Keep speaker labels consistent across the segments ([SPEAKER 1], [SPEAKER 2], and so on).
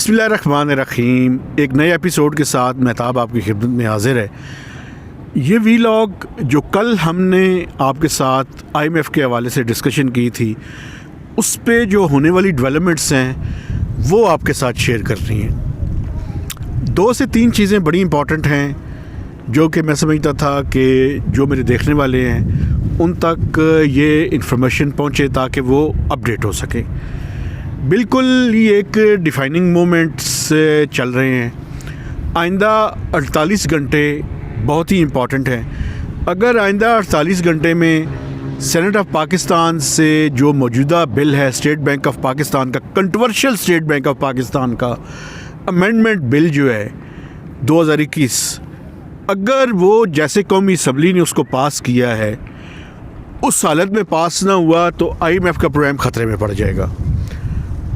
[SPEAKER 1] बिस्मिल्लाहिर्रहमानिर्रहीम। एक नए एपिसोड के साथ मेहताब आपकी खिदमत में हाजिर है। ये वीलॉग जो कल हमने आपके साथ IMF के हवाले से डिस्कशन की थी, उस पे जो होने वाली डेवलपमेंट्स हैं वो आपके साथ शेयर कर रही हैं। 2 से 3 चीज़ें बड़ी इम्पॉर्टेंट हैं जो कि मैं समझता था कि जो मेरे देखने वाले हैं उन तक ये इन्फॉर्मेशन पहुँचे ताकि वो अपडेट हो सके। बिल्कुल ये एक डिफाइनिंग मोमेंट्स चल रहे हैं। आइंदा 48 घंटे बहुत ही इम्पॉर्टेंट हैं। अगर आइंदा 48 घंटे में सेनेट ऑफ पाकिस्तान से जो मौजूदा बिल है स्टेट बैंक ऑफ पाकिस्तान का, controversial state bank of Pakistan का अमेंडमेंट बिल जो है 2021, अगर वो जैसे कौमी असम्बली ने उसको पास किया है उस हालत में पास ना हुआ तो IMF का प्रोग्राम ख़तरे में पड़ जाएगा।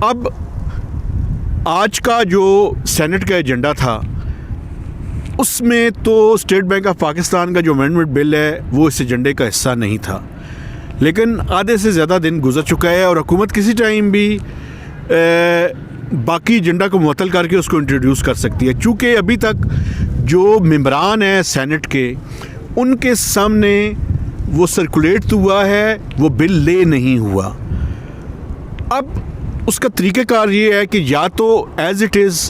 [SPEAKER 1] अब आज का जो सेनेट का एजेंडा था उसमें तो स्टेट बैंक ऑफ पाकिस्तान का जो अमेंडमेंट बिल है वो इस एजेंडे का हिस्सा नहीं था, लेकिन आधे से ज़्यादा दिन गुजर चुका है और हुकूमत किसी टाइम भी बाकी एजेंडा को मुअत्तल करके उसको इंट्रोड्यूस कर सकती है। चूँकि अभी तक जो मेंबरान हैं सेनेट के, उनके सामने वो सर्कुलेट तो हुआ है, वो बिल ले नहीं हुआ। अब उसका तरीक़ाकार ये है कि या तो एज़ इट इज़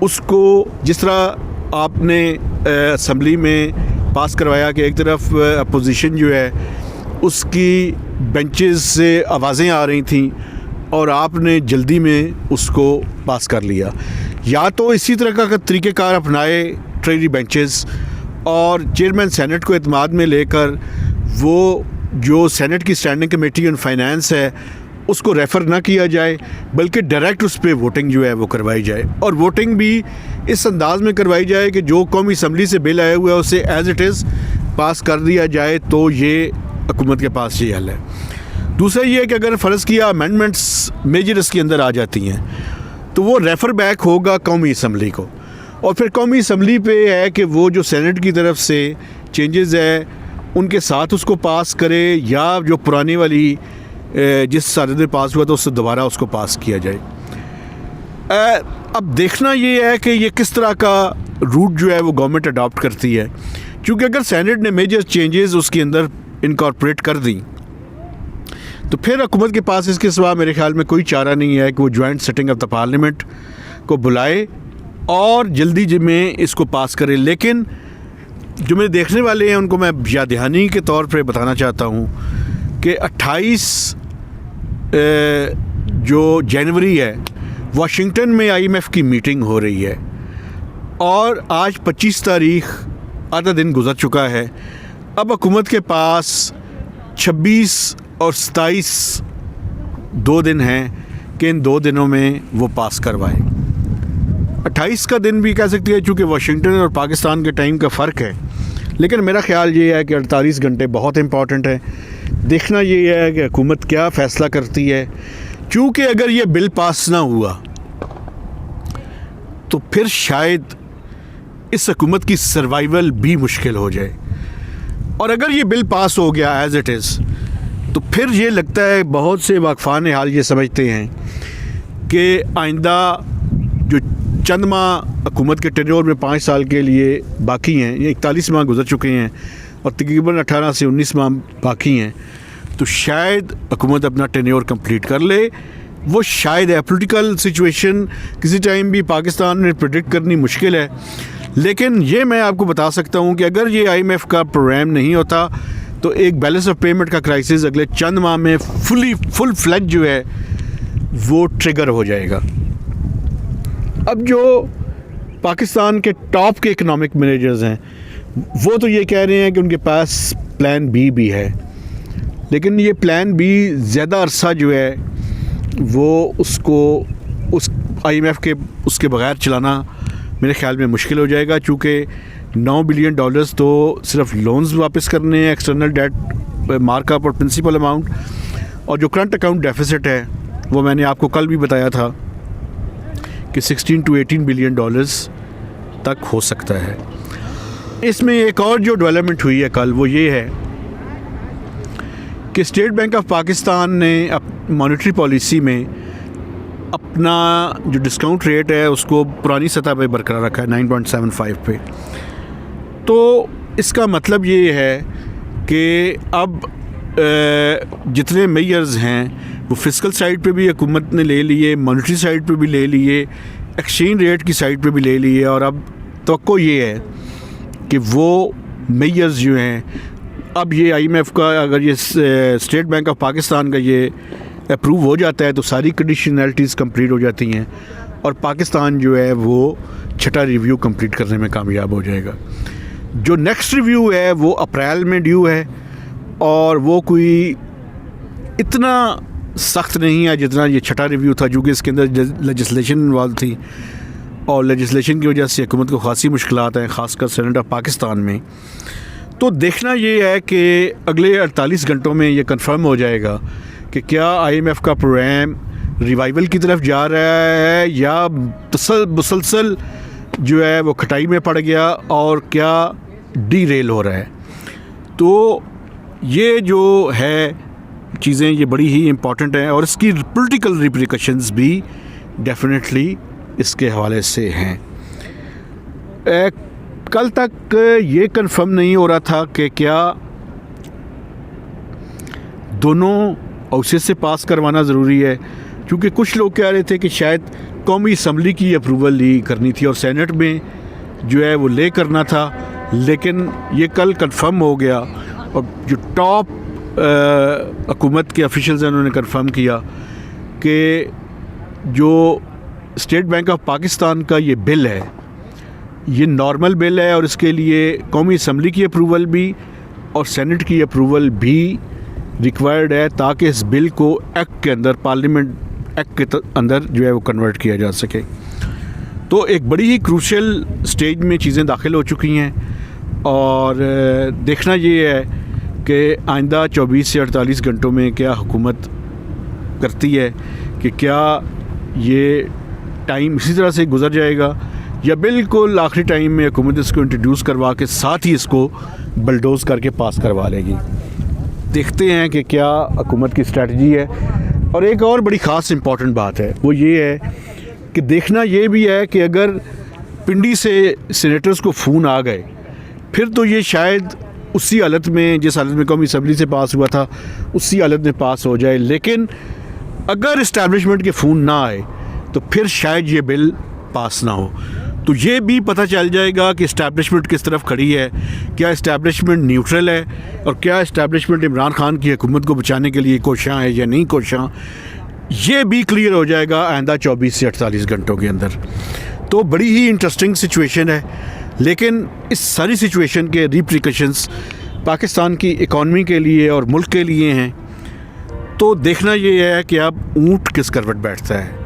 [SPEAKER 1] उसको जिस तरह आपने असम्बली में पास करवाया कि एक तरफ अपोजिशन जो है उसकी बेंचेस से आवाज़ें आ रही थी और आपने जल्दी में उसको पास कर लिया, या तो इसी तरह का तरीक़ाकार अपनाए ट्रेजरी बेंचेस और चेयरमैन सेनेट को एतमाद में लेकर वो जो सेनेट की स्टैंडिंग कमेटी ऑन फाइनेंस है उसको रेफ़र ना किया जाए, बल्कि डायरेक्ट उस पर वोटिंग जो है वो करवाई जाए। और वोटिंग भी इस अंदाज़ में करवाई जाए कि जो कौमी असम्बली से बिल आया हुआ है उसे एज़ इट इज़ पास कर दिया जाए। तो ये हुकूमत के पास ये हल है। दूसरा ये है कि अगर फ़र्ज़ किया अमेंडमेंट्स मेजर्स के अंदर आ जाती हैं तो वो रेफ़र बैक होगा कौमी असम्बली को, और फिर कौमी असम्बली पे है कि वो जो सेनेट की तरफ से चेंजेस है उनके साथ उसको पास करे, या जो पुरानी वाली जिस साल में पास हुआ तो उससे दोबारा उसको पास किया जाए। अब देखना ये है कि ये किस तरह का रूट जो है वो गवर्नमेंट अडॉप्ट करती है, क्योंकि अगर सेनेट ने मेजर चेंजेस उसके अंदर इनकॉर्पोरेट कर दी तो फिर हुकूमत के पास इसके सिवा मेरे ख्याल में कोई चारा नहीं है कि वो joint sitting of the parliament को बुलाए और जल्दी में इसको पास करे। लेकिन जो मेरे देखने वाले हैं उनको मैं याद दहानी के तौर पर बताना चाहता हूँ कि 28 जो जनवरी है वाशिंगटन में IMF की मीटिंग हो रही है और आज 25 तारीख, आधा दिन गुजर चुका है। अब हुकूमत के पास 26 और 27 2 दिन हैं कि इन 2 दिनों में वो पास करवाए। 28 का दिन भी कह सकती है चूँकि वाशिंगटन और पाकिस्तान के टाइम का फ़र्क है, लेकिन मेरा ख्याल ये है कि 48 घंटे बहुत इम्पॉर्टेंट है। देखना ये है कि हुकूमत क्या फ़ैसला करती है, क्योंकि अगर ये बिल पास ना हुआ तो फिर शायद इस हुकूमत की सर्वाइवल भी मुश्किल हो जाए, और अगर ये बिल पास हो गया एज़ इट इज़ तो फिर ये लगता है बहुत से वाक़फ़ान हाल ये समझते हैं कि आइंदा जो चंद माह हुकूमत के टेन्योर में 5 साल के लिए बाकी हैं, ये 41 माह गुजर चुके हैं और तकरीबन 18 से 19 माह बाकी हैं, तो शायद हुकूमत अपना टेन्योर कंप्लीट कर ले। वो शायद है, पॉलिटिकल सिचुएशन किसी टाइम भी पाकिस्तान में प्रेडिक्ट करनी मुश्किल है, लेकिन ये मैं आपको बता सकता हूँ कि अगर ये IMF का प्रोग्राम नहीं होता तो एक बैलेंस ऑफ पेमेंट का क्राइसिस अगले चंद माह में फुल फ्लैज जो है वो ट्रिगर हो जाएगा। अब जो पाकिस्तान के टॉप के इकनॉमिक मैनेजर्स हैं वो तो ये कह रहे हैं कि उनके पास प्लान बी भी है, लेकिन ये प्लान बी ज़्यादा अरसा जो है वो उसको उस IMF के उसके बगैर चलाना मेरे ख्याल में मुश्किल हो जाएगा, चूँकि $9 बिलियन तो सिर्फ लोन्स वापस करने हैं, एक्सटर्नल डेट मार्कअप और प्रिंसिपल अमाउंट, और जो करंट अकाउंट डेफिसिट है वो मैंने आपको कल भी बताया था कि 16 to 18 बिलियन डॉलर्स तक हो सकता है। इसमें एक और जो डेवलपमेंट हुई है कल वो ये है कि स्टेट बैंक ऑफ पाकिस्तान ने मॉनेटरी पॉलिसी में अपना जो डिस्काउंट रेट है उसको पुरानी सतह पे बरकरार रखा है 9.75 पे। तो इसका मतलब ये है कि अब जितने मेजर्स हैं वो फिस्कल साइड पे भी हुकूमत ने ले लिए, मॉनेटरी साइड पे भी ले लिए, एक्सचेंज रेट की साइड पे भी ले लिए, और अब तवक्को ये है कि वो मेजर्स जो हैं, अब ये IMF का अगर ये स्टेट बैंक ऑफ पाकिस्तान का ये अप्रूव हो जाता है तो सारी कंडीशनैलिटीज़ कंप्लीट हो जाती हैं और पाकिस्तान जो है वो छठा रिव्यू कंप्लीट करने में कामयाब हो जाएगा। जो नेक्स्ट रिव्यू है वो अप्रैल में ड्यू है और वो कोई इतना सख्त नहीं है जितना ये छठा रिव्यू था, क्योंकि इसके अंदर लेजिस्लेशन इन्वॉल्व थी और लेजिस्लेशन की वजह से हुकूमत को खासी मुश्किलात हैं, ख़ासकर सेनेट ऑफ पाकिस्तान में। तो देखना ये है कि अगले 48 घंटों में ये कंफर्म हो जाएगा कि क्या IMF का प्रोग्राम रिवाइवल की तरफ जा रहा है या मुसलसल जो है वो खटाई में पड़ गया और क्या डीरेल हो रहा है। तो ये जो है चीज़ें ये बड़ी ही इम्पॉर्टेंट हैं और इसकी पॉलिटिकल रिप्रिकॉशंस भी डेफिनेटली इसके हवाले से हैं। कल तक ये कंफर्म नहीं हो रहा था कि क्या दोनों हाउसेस से पास करवाना ज़रूरी है, क्योंकि कुछ लोग कह रहे थे कि शायद कौमी असम्बली की अप्रूवल ही करनी थी और सेनेट में जो है वो ले करना था, लेकिन ये कल कंफर्म हो गया और जो टॉप हुकूमत के ऑफिशियल्स हैं उन्होंने कंफर्म किया कि जो स्टेट बैंक ऑफ पाकिस्तान का ये बिल है ये नॉर्मल बिल है और इसके लिए कौमी असम्बली की अप्रूवल भी और सेनेट की अप्रूवल भी रिक्वायर्ड है ताकि इस बिल को एक्ट के अंदर, पार्लियामेंट एक्ट के अंदर जो है वो कन्वर्ट किया जा सके। तो एक बड़ी ही क्रूशियल स्टेज में चीज़ें दाखिल हो चुकी हैं और देखना ये है कि आइंदा 24 से 48 घंटों में क्या हुकूमत करती है कि क्या ये टाइम इसी तरह से गुजर जाएगा या बिल्कुल आखिरी टाइम में हुकूमत इसको इंट्रोड्यूस करवा के साथ ही इसको बलडोज़ करके पास करवा लेगी। देखते हैं कि क्या हुकूमत की स्ट्रेटजी है। और एक और बड़ी ख़ास इम्पॉर्टेंट बात है वो ये है कि देखना ये भी है कि अगर पिंडी से सीनेटर्स को फ़ोन आ गए फिर तो ये शायद उसी हालत में, जिस हालत में कौमी असम्बली से पास हुआ था, उसी हालत में पास हो जाए। लेकिन अगर इस्टेब्लिशमेंट के फ़ोन ना आए तो फिर शायद ये बिल पास ना हो। तो ये भी पता चल जाएगा कि इस्टेब्लिशमेंट किस तरफ खड़ी है, क्या इस्टेब्लिशमेंट न्यूट्रल है और क्या इस्टेब्लिशमेंट इमरान खान की हुकूमत को बचाने के लिए कोशां है या नहीं कोशां। ये भी क्लियर हो जाएगा आइंदा 24 से 48 घंटों के अंदर। तो बड़ी ही इंटरेस्टिंग सिचुएशन है, लेकिन इस सारी सिचुएशन के रिप्रिकॉशंस पाकिस्तान की इकॉनमी के लिए और मुल्क के लिए हैं। तो देखना ये है कि अब ऊँट किस करवट बैठता है।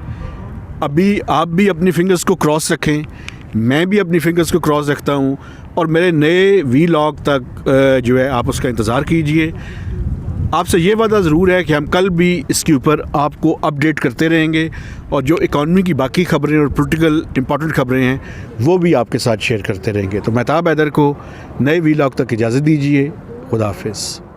[SPEAKER 1] अभी आप भी अपनी फिंगर्स को क्रॉस रखें, मैं भी अपनी फिंगर्स को क्रॉस रखता हूँ और मेरे नए वीलॉग तक जो है आप उसका इंतज़ार कीजिए। आपसे ये वादा ज़रूर है कि हम कल भी इसके ऊपर आपको अपडेट करते रहेंगे और जो इकॉनमी की बाकी खबरें और पॉलिटिकल इंपॉर्टेंट खबरें हैं वो भी आपके साथ शेयर करते रहेंगे। तो महताब हैदर को नए वीलॉग तक इजाज़त दीजिए। खुदा हाफिज़।